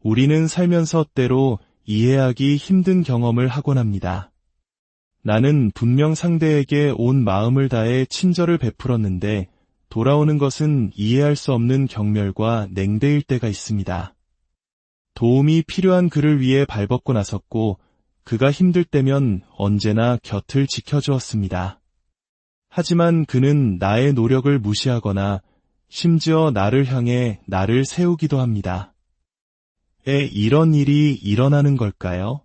우리는 살면서 때로 이해하기 힘든 경험을 하곤 합니다. 나는 분명 상대에게 온 마음을 다해 친절을 베풀었는데 돌아오는 것은 이해할 수 없는 경멸과 냉대일 때가 있습니다. 도움이 필요한 그를 위해 발벗고 나섰고 그가 힘들 때면 언제나 곁을 지켜주었습니다. 하지만 그는 나의 노력을 무시하거나 심지어 나를 향해 나를 세우기도 합니다. 왜 이런 일이 일어나는 걸까요?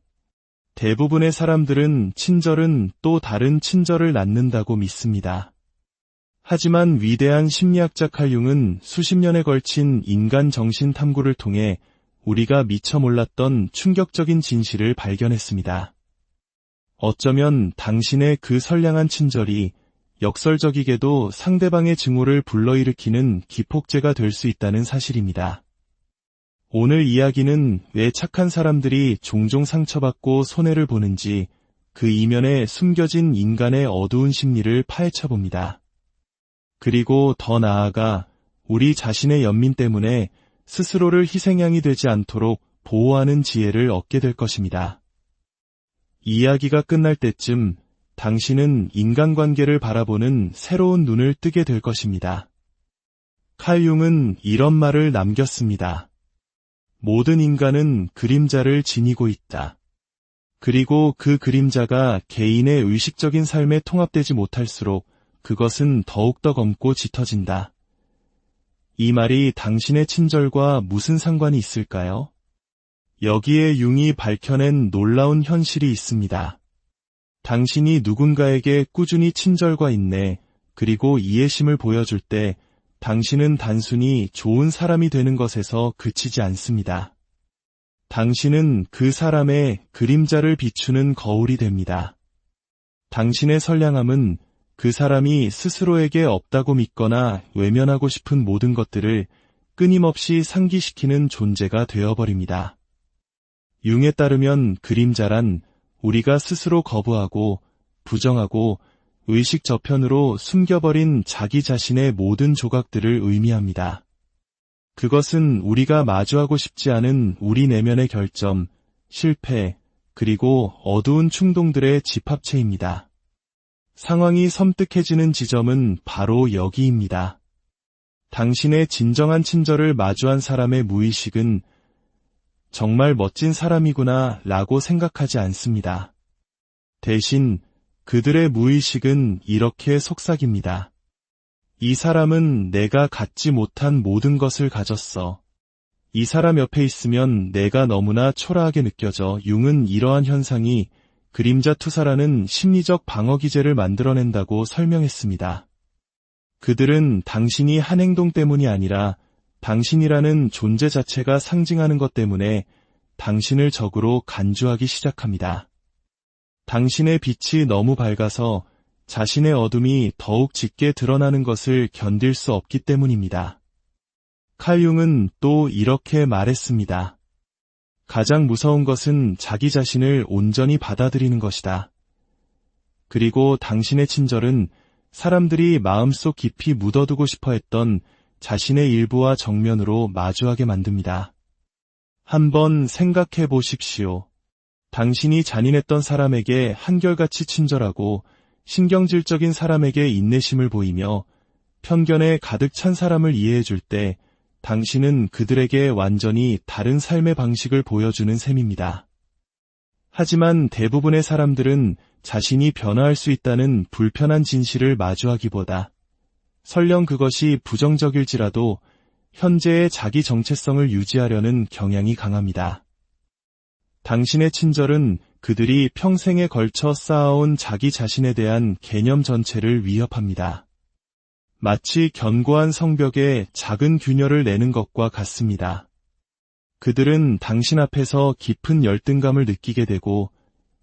대부분의 사람들은 친절은 또 다른 친절을 낳는다고 믿습니다. 하지만 위대한 심리학자 칼 융은 수십 년에 걸친 인간 정신 탐구를 통해 우리가 미처 몰랐던 충격적인 진실을 발견했습니다. 어쩌면 당신의 그 선량한 친절이 역설적이게도 상대방의 증오를 불러일으키는 기폭제가 될 수 있다는 사실입니다. 오늘 이야기는 왜 착한 사람들이 종종 상처받고 손해를 보는지 그 이면에 숨겨진 인간의 어두운 심리를 파헤쳐봅니다. 그리고 더 나아가 우리 자신의 연민 때문에 스스로를 희생양이 되지 않도록 보호하는 지혜를 얻게 될 것입니다. 이야기가 끝날 때쯤 당신은 인간관계를 바라보는 새로운 눈을 뜨게 될 것입니다. 칼 융은 이런 말을 남겼습니다. 모든 인간은 그림자를 지니고 있다. 그리고 그 그림자가 개인의 의식적인 삶에 통합되지 못할수록 그것은 더욱더 검고 짙어진다. 이 말이 당신의 친절과 무슨 상관이 있을까요? 여기에 융이 밝혀낸 놀라운 현실이 있습니다. 당신이 누군가에게 꾸준히 친절과 인내, 그리고 이해심을 보여줄 때 당신은 단순히 좋은 사람이 되는 것에서 그치지 않습니다. 당신은 그 사람의 그림자를 비추는 거울이 됩니다. 당신의 선량함은 그 사람이 스스로에게 없다고 믿거나 외면하고 싶은 모든 것들을 끊임없이 상기시키는 존재가 되어버립니다. 융에 따르면 그림자란 우리가 스스로 거부하고 부정하고 의식 저편으로 숨겨버린 자기 자신의 모든 조각들을 의미합니다. 그것은 우리가 마주하고 싶지 않은 우리 내면의 결점, 실패, 그리고 어두운 충동들의 집합체입니다. 상황이 섬뜩해지는 지점은 바로 여기입니다. 당신의 진정한 친절을 마주한 사람의 무의식은 정말 멋진 사람이구나 라고 생각하지 않습니다. 대신 그들의 무의식은 이렇게 속삭입니다. 이 사람은 내가 갖지 못한 모든 것을 가졌어. 이 사람 옆에 있으면 내가 너무나 초라하게 느껴져. 융은 이러한 현상이 그림자 투사라는 심리적 방어 기제를 만들어낸다고 설명했습니다. 그들은 당신이 한 행동 때문이 아니라 당신이라는 존재 자체가 상징하는 것 때문에 당신을 적으로 간주하기 시작합니다. 당신의 빛이 너무 밝아서 자신의 어둠이 더욱 짙게 드러나는 것을 견딜 수 없기 때문입니다. 칼 융은 또 이렇게 말했습니다. 가장 무서운 것은 자기 자신을 온전히 받아들이는 것이다. 그리고 당신의 친절은 사람들이 마음속 깊이 묻어두고 싶어 했던 자신의 일부와 정면으로 마주하게 만듭니다. 한번 생각해 보십시오. 당신이 잔인했던 사람에게 한결같이 친절하고 신경질적인 사람에게 인내심을 보이며 편견에 가득 찬 사람을 이해해 줄 때 당신은 그들에게 완전히 다른 삶의 방식을 보여주는 셈입니다. 하지만 대부분의 사람들은 자신이 변화할 수 있다는 불편한 진실을 마주하기보다 설령 그것이 부정적일지라도 현재의 자기 정체성을 유지하려는 경향이 강합니다. 당신의 친절은 그들이 평생에 걸쳐 쌓아온 자기 자신에 대한 개념 전체를 위협합니다. 마치 견고한 성벽에 작은 균열을 내는 것과 같습니다. 그들은 당신 앞에서 깊은 열등감을 느끼게 되고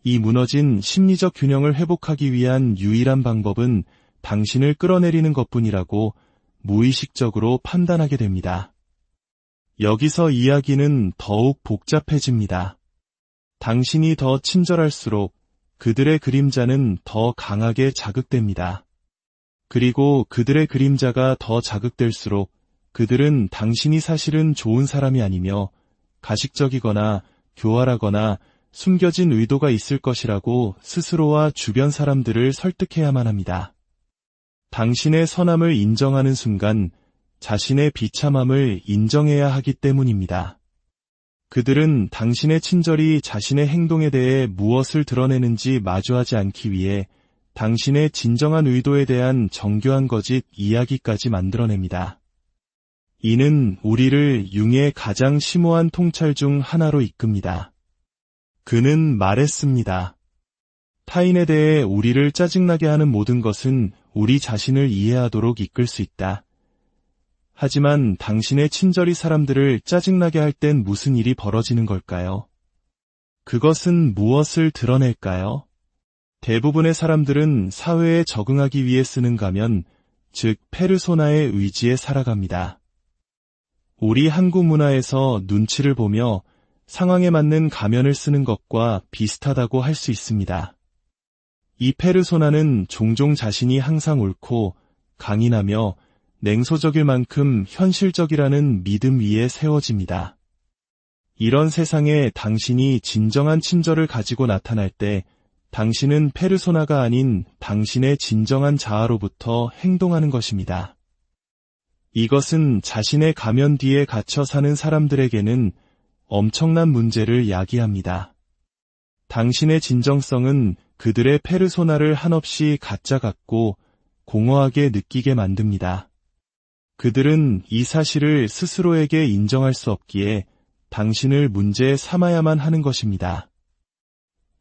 이 무너진 심리적 균형을 회복하기 위한 유일한 방법은 당신을 끌어내리는 것뿐이라고 무의식적으로 판단하게 됩니다. 여기서 이야기는 더욱 복잡해집니다. 당신이 더 친절할수록 그들의 그림자는 더 강하게 자극됩니다. 그리고 그들의 그림자가 더 자극될수록 그들은 당신이 사실은 좋은 사람이 아니며 가식적이거나 교활하거나 숨겨진 의도가 있을 것이라고 스스로와 주변 사람들을 설득해야만 합니다. 당신의 선함을 인정하는 순간 자신의 비참함을 인정해야 하기 때문입니다. 그들은 당신의 친절이 자신의 행동에 대해 무엇을 드러내는지 마주하지 않기 위해 당신의 진정한 의도에 대한 정교한 거짓 이야기까지 만들어냅니다. 이는 우리를 융의 가장 심오한 통찰 중 하나로 이끕니다. 그는 말했습니다. 타인에 대해 우리를 짜증나게 하는 모든 것은 우리 자신을 이해하도록 이끌 수 있다. 하지만 당신의 친절이 사람들을 짜증나게 할 땐 무슨 일이 벌어지는 걸까요? 그것은 무엇을 드러낼까요? 대부분의 사람들은 사회에 적응하기 위해 쓰는 가면, 즉 페르소나의 의지에 살아갑니다. 우리 한국 문화에서 눈치를 보며 상황에 맞는 가면을 쓰는 것과 비슷하다고 할 수 있습니다. 이 페르소나는 종종 자신이 항상 옳고 강인하며 냉소적일 만큼 현실적이라는 믿음 위에 세워집니다. 이런 세상에 당신이 진정한 친절을 가지고 나타날 때 당신은 페르소나가 아닌 당신의 진정한 자아로부터 행동하는 것입니다. 이것은 자신의 가면 뒤에 갇혀 사는 사람들에게는 엄청난 문제를 야기합니다. 당신의 진정성은 그들의 페르소나를 한없이 가짜 같고 공허하게 느끼게 만듭니다. 그들은 이 사실을 스스로에게 인정할 수 없기에 당신을 문제에 삼아야만 하는 것입니다.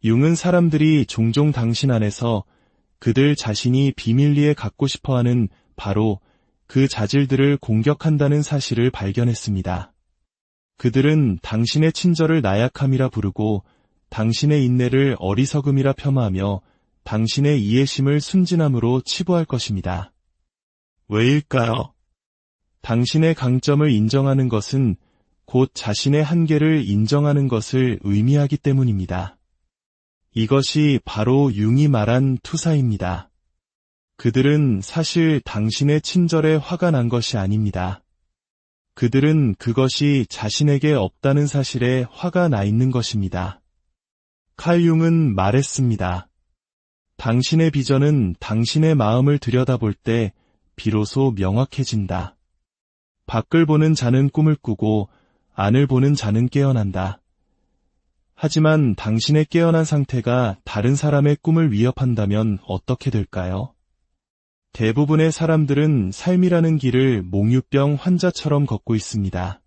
융은 사람들이 종종 당신 안에서 그들 자신이 비밀리에 갖고 싶어하는 바로 그 자질들을 공격한다는 사실을 발견했습니다. 그들은 당신의 친절을 나약함이라 부르고 당신의 인내를 어리석음이라 폄하하며 당신의 이해심을 순진함으로 치부할 것입니다. 왜일까요? 당신의 강점을 인정하는 것은 곧 자신의 한계를 인정하는 것을 의미하기 때문입니다. 이것이 바로 융이 말한 투사입니다. 그들은 사실 당신의 친절에 화가 난 것이 아닙니다. 그들은 그것이 자신에게 없다는 사실에 화가 나 있는 것입니다. 칼 융은 말했습니다. 당신의 비전은 당신의 마음을 들여다볼 때 비로소 명확해진다. 밖을 보는 자는 꿈을 꾸고 안을 보는 자는 깨어난다. 하지만 당신의 깨어난 상태가 다른 사람의 꿈을 위협한다면 어떻게 될까요? 대부분의 사람들은 삶이라는 길을 몽유병 환자처럼 걷고 있습니다.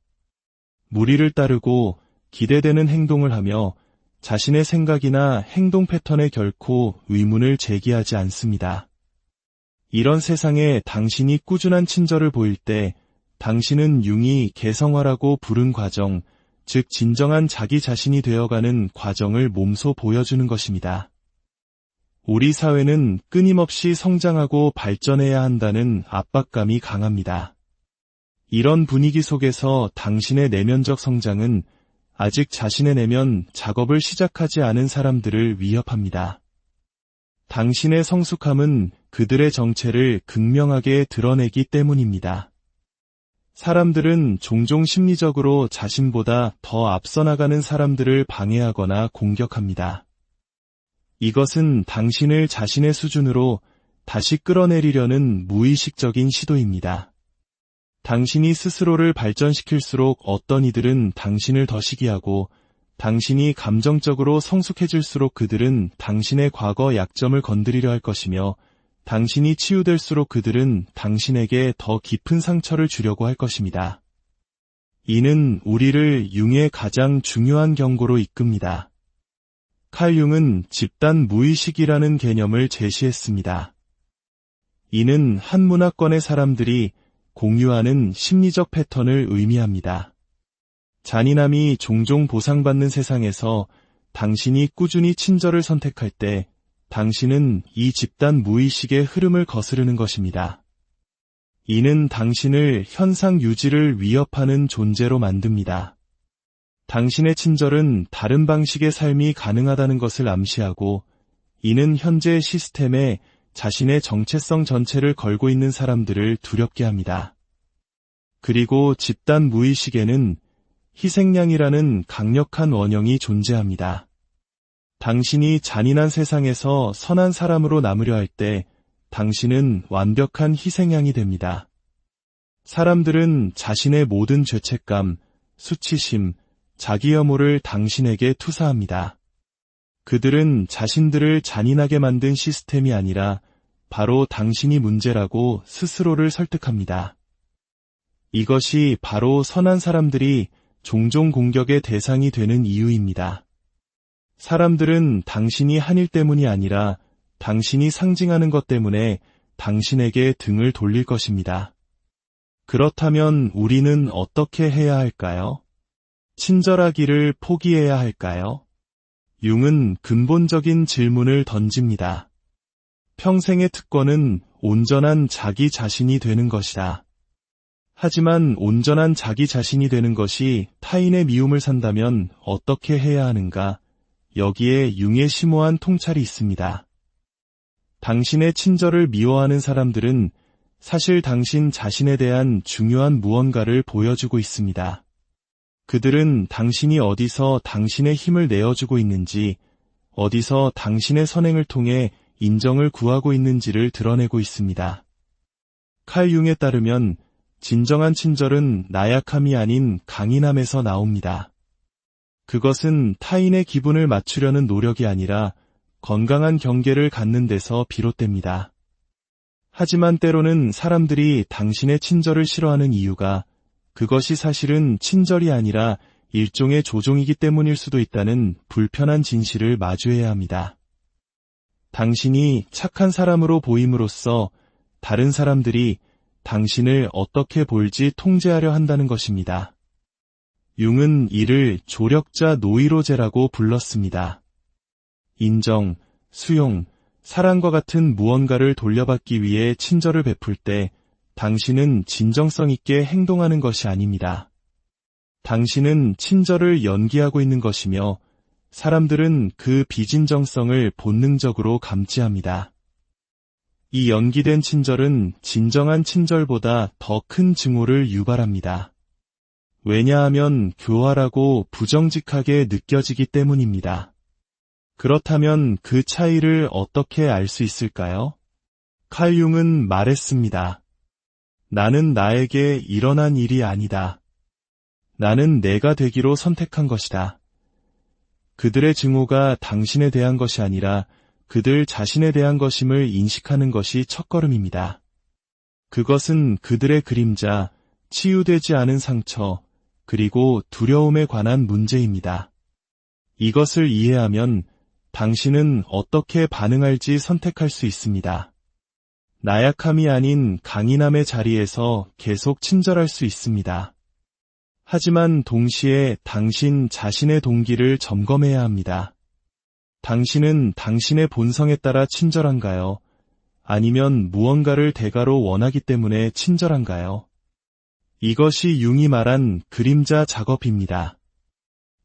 무리를 따르고 기대되는 행동을 하며 자신의 생각이나 행동 패턴에 결코 의문을 제기하지 않습니다. 이런 세상에 당신이 꾸준한 친절을 보일 때 당신은 융이 개성화라고 부른 과정, 즉 진정한 자기 자신이 되어가는 과정을 몸소 보여주는 것입니다. 우리 사회는 끊임없이 성장하고 발전해야 한다는 압박감이 강합니다. 이런 분위기 속에서 당신의 내면적 성장은 아직 자신의 내면 작업을 시작하지 않은 사람들을 위협합니다. 당신의 성숙함은 그들의 정체를 극명하게 드러내기 때문입니다. 사람들은 종종 심리적으로 자신보다 더 앞서 나가는 사람들을 방해하거나 공격합니다. 이것은 당신을 자신의 수준으로 다시 끌어내리려는 무의식적인 시도입니다. 당신이 스스로를 발전시킬수록 어떤 이들은 당신을 더 시기하고 당신이 감정적으로 성숙해질수록 그들은 당신의 과거 약점을 건드리려 할 것이며 당신이 치유될수록 그들은 당신에게 더 깊은 상처를 주려고 할 것입니다. 이는 우리를 융의 가장 중요한 경고로 이끕니다. 칼 융은 집단 무의식이라는 개념을 제시했습니다. 이는 한 문화권의 사람들이 공유하는 심리적 패턴을 의미합니다. 잔인함이 종종 보상받는 세상에서 당신이 꾸준히 친절을 선택할 때 당신은 이 집단 무의식의 흐름을 거스르는 것입니다. 이는 당신을 현상 유지를 위협하는 존재로 만듭니다. 당신의 친절은 다른 방식의 삶이 가능하다는 것을 암시하고 이는 현재의 시스템에 자신의 정체성 전체를 걸고 있는 사람들을 두렵게 합니다. 그리고 집단 무의식에는 희생양이라는 강력한 원형이 존재합니다. 당신이 잔인한 세상에서 선한 사람으로 남으려 할 때 당신은 완벽한 희생양이 됩니다. 사람들은 자신의 모든 죄책감, 수치심, 자기 혐오를 당신에게 투사합니다. 그들은 자신들을 잔인하게 만든 시스템이 아니라 바로 당신이 문제라고 스스로를 설득합니다. 이것이 바로 선한 사람들이 종종 공격의 대상이 되는 이유입니다. 사람들은 당신이 한 일 때문이 아니라 당신이 상징하는 것 때문에 당신에게 등을 돌릴 것입니다. 그렇다면 우리는 어떻게 해야 할까요? 친절하기를 포기해야 할까요? 융은 근본적인 질문을 던집니다. 평생의 특권은 온전한 자기 자신이 되는 것이다. 하지만 온전한 자기 자신이 되는 것이 타인의 미움을 산다면 어떻게 해야 하는가? 여기에 융의 심오한 통찰이 있습니다. 당신의 친절을 미워하는 사람들은 사실 당신 자신에 대한 중요한 무언가를 보여주고 있습니다. 그들은 당신이 어디서 당신의 힘을 내어주고 있는지, 어디서 당신의 선행을 통해 인정을 구하고 있는지를 드러내고 있습니다. 칼 융에 따르면 진정한 친절은 나약함이 아닌 강인함에서 나옵니다. 그것은 타인의 기분을 맞추려는 노력이 아니라 건강한 경계를 갖는 데서 비롯됩니다. 하지만 때로는 사람들이 당신의 친절을 싫어하는 이유가 그것이 사실은 친절이 아니라 일종의 조종이기 때문일 수도 있다는 불편한 진실을 마주해야 합니다. 당신이 착한 사람으로 보임으로써 다른 사람들이 당신을 어떻게 볼지 통제하려 한다는 것입니다. 융은 이를 조력자 노이로제라고 불렀습니다. 인정, 수용, 사랑과 같은 무언가를 돌려받기 위해 친절을 베풀 때 당신은 진정성 있게 행동하는 것이 아닙니다. 당신은 친절을 연기하고 있는 것이며 사람들은 그 비진정성을 본능적으로 감지합니다. 이 연기된 친절은 진정한 친절보다 더 큰 증오를 유발합니다. 왜냐하면 교활하고 부정직하게 느껴지기 때문입니다. 그렇다면 그 차이를 어떻게 알 수 있을까요? 칼 융은 말했습니다. 나는 나에게 일어난 일이 아니다. 나는 내가 되기로 선택한 것이다. 그들의 증오가 당신에 대한 것이 아니라 그들 자신에 대한 것임을 인식하는 것이 첫걸음입니다. 그것은 그들의 그림자, 치유되지 않은 상처, 그리고 두려움에 관한 문제입니다. 이것을 이해하면 당신은 어떻게 반응할지 선택할 수 있습니다. 나약함이 아닌 강인함의 자리에서 계속 친절할 수 있습니다. 하지만 동시에 당신 자신의 동기를 점검해야 합니다. 당신은 당신의 본성에 따라 친절한가요? 아니면 무언가를 대가로 원하기 때문에 친절한가요? 이것이 융이 말한 그림자 작업입니다.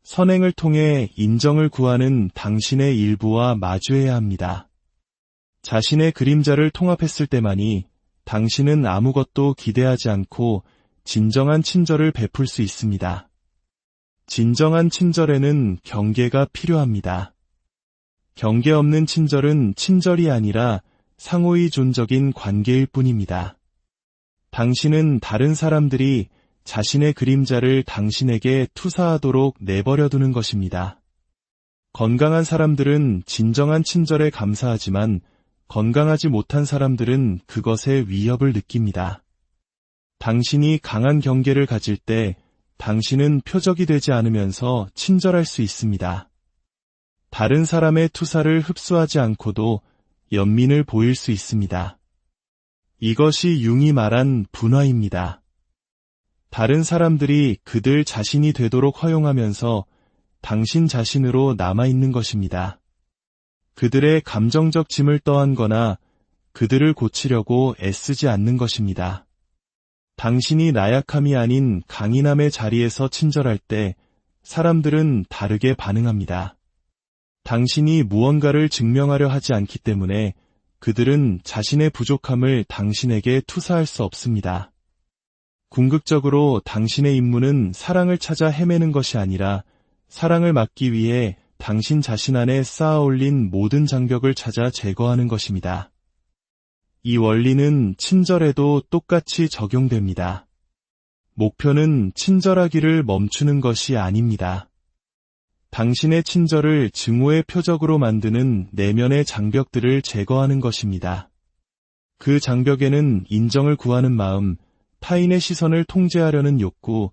선행을 통해 인정을 구하는 당신의 일부와 마주해야 합니다. 자신의 그림자를 통합했을 때만이 당신은 아무것도 기대하지 않고 진정한 친절을 베풀 수 있습니다. 진정한 친절에는 경계가 필요합니다. 경계 없는 친절은 친절이 아니라 상호의존적인 관계일 뿐입니다. 당신은 다른 사람들이 자신의 그림자를 당신에게 투사하도록 내버려두는 것입니다. 건강한 사람들은 진정한 친절에 감사하지만 건강하지 못한 사람들은 그것에 위협을 느낍니다. 당신이 강한 경계를 가질 때 당신은 표적이 되지 않으면서 친절할 수 있습니다. 다른 사람의 투사를 흡수하지 않고도 연민을 보일 수 있습니다. 이것이 융이 말한 분화입니다. 다른 사람들이 그들 자신이 되도록 허용하면서 당신 자신으로 남아있는 것입니다. 그들의 감정적 짐을 떠안거나 그들을 고치려고 애쓰지 않는 것입니다. 당신이 나약함이 아닌 강인함의 자리에서 친절할 때 사람들은 다르게 반응합니다. 당신이 무언가를 증명하려 하지 않기 때문에 그들은 자신의 부족함을 당신에게 투사할 수 없습니다. 궁극적으로 당신의 임무는 사랑을 찾아 헤매는 것이 아니라 사랑을 막기 위해 당신 자신 안에 쌓아 올린 모든 장벽을 찾아 제거하는 것입니다. 이 원리는 친절에도 똑같이 적용됩니다. 목표는 친절하기를 멈추는 것이 아닙니다. 당신의 친절을 증오의 표적으로 만드는 내면의 장벽들을 제거하는 것입니다. 그 장벽에는 인정을 구하는 마음, 타인의 시선을 통제하려는 욕구,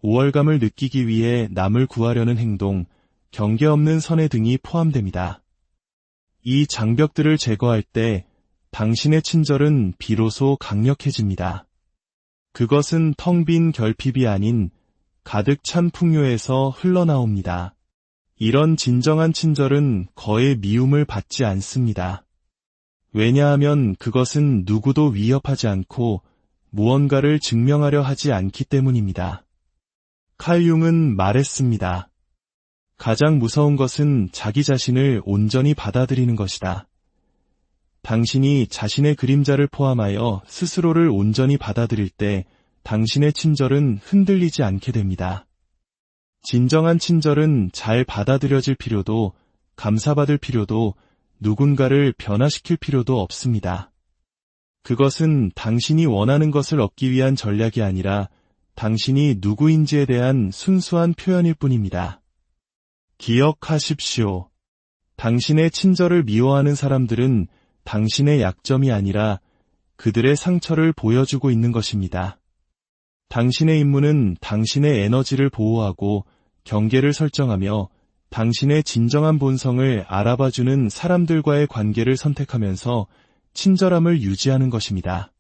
우월감을 느끼기 위해 남을 구하려는 행동, 경계 없는 선의 등이 포함됩니다. 이 장벽들을 제거할 때 당신의 친절은 비로소 강력해집니다. 그것은 텅 빈 결핍이 아닌 가득 찬 풍요에서 흘러나옵니다. 이런 진정한 친절은 거의 미움을 받지 않습니다. 왜냐하면 그것은 누구도 위협하지 않고 무언가를 증명하려 하지 않기 때문입니다. 칼 융은 말했습니다. 가장 무서운 것은 자기 자신을 온전히 받아들이는 것이다. 당신이 자신의 그림자를 포함하여 스스로를 온전히 받아들일 때 당신의 친절은 흔들리지 않게 됩니다. 진정한 친절은 잘 받아들여질 필요도, 감사받을 필요도, 누군가를 변화시킬 필요도 없습니다. 그것은 당신이 원하는 것을 얻기 위한 전략이 아니라 당신이 누구인지에 대한 순수한 표현일 뿐입니다. 기억하십시오. 당신의 친절을 미워하는 사람들은 당신의 약점이 아니라 그들의 상처를 보여주고 있는 것입니다. 당신의 임무는 당신의 에너지를 보호하고 경계를 설정하며 당신의 진정한 본성을 알아봐주는 사람들과의 관계를 선택하면서 친절함을 유지하는 것입니다.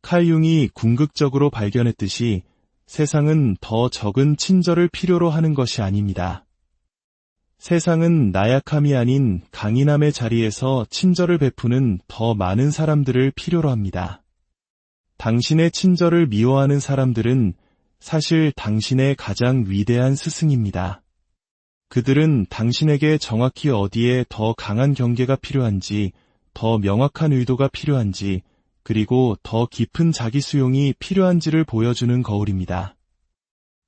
칼 융이 궁극적으로 발견했듯이 세상은 더 적은 친절을 필요로 하는 것이 아닙니다. 세상은 나약함이 아닌 강인함의 자리에서 친절을 베푸는 더 많은 사람들을 필요로 합니다. 당신의 친절을 미워하는 사람들은 사실 당신의 가장 위대한 스승입니다. 그들은 당신에게 정확히 어디에 더 강한 경계가 필요한지, 더 명확한 의도가 필요한지, 그리고 더 깊은 자기 수용이 필요한지를 보여주는 거울입니다.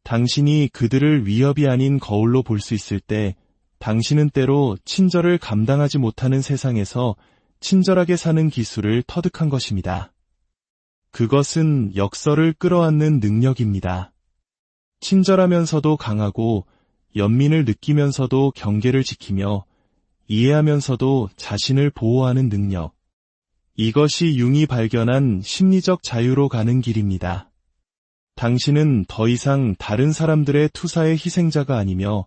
당신이 그들을 위협이 아닌 거울로 볼 수 있을 때 당신은 때로 친절을 감당하지 못하는 세상에서 친절하게 사는 기술을 터득한 것입니다. 그것은 역설을 끌어안는 능력입니다. 친절하면서도 강하고 연민을 느끼면서도 경계를 지키며 이해하면서도 자신을 보호하는 능력. 이것이 융이 발견한 심리적 자유로 가는 길입니다. 당신은 더 이상 다른 사람들의 투사의 희생자가 아니며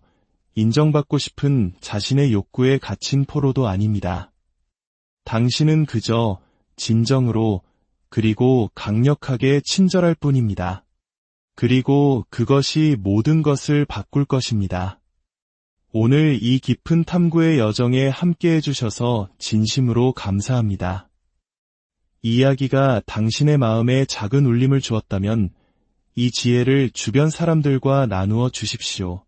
인정받고 싶은 자신의 욕구에 갇힌 포로도 아닙니다. 당신은 그저 진정으로 그리고 강력하게 친절할 뿐입니다. 그리고 그것이 모든 것을 바꿀 것입니다. 오늘 이 깊은 탐구의 여정에 함께 해주셔서 진심으로 감사합니다. 이 이야기가 당신의 마음에 작은 울림을 주었다면 이 지혜를 주변 사람들과 나누어 주십시오.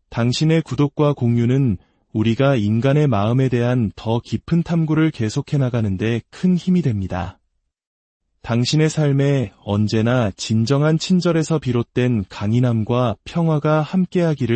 당신의 구독과 공유는 우리가 인간의 마음에 대한 더 깊은 탐구를 계속해 나가는데 큰 힘이 됩니다. 당신의 삶에 언제나 진정한 친절에서 비롯된 강인함과 평화가 함께하기를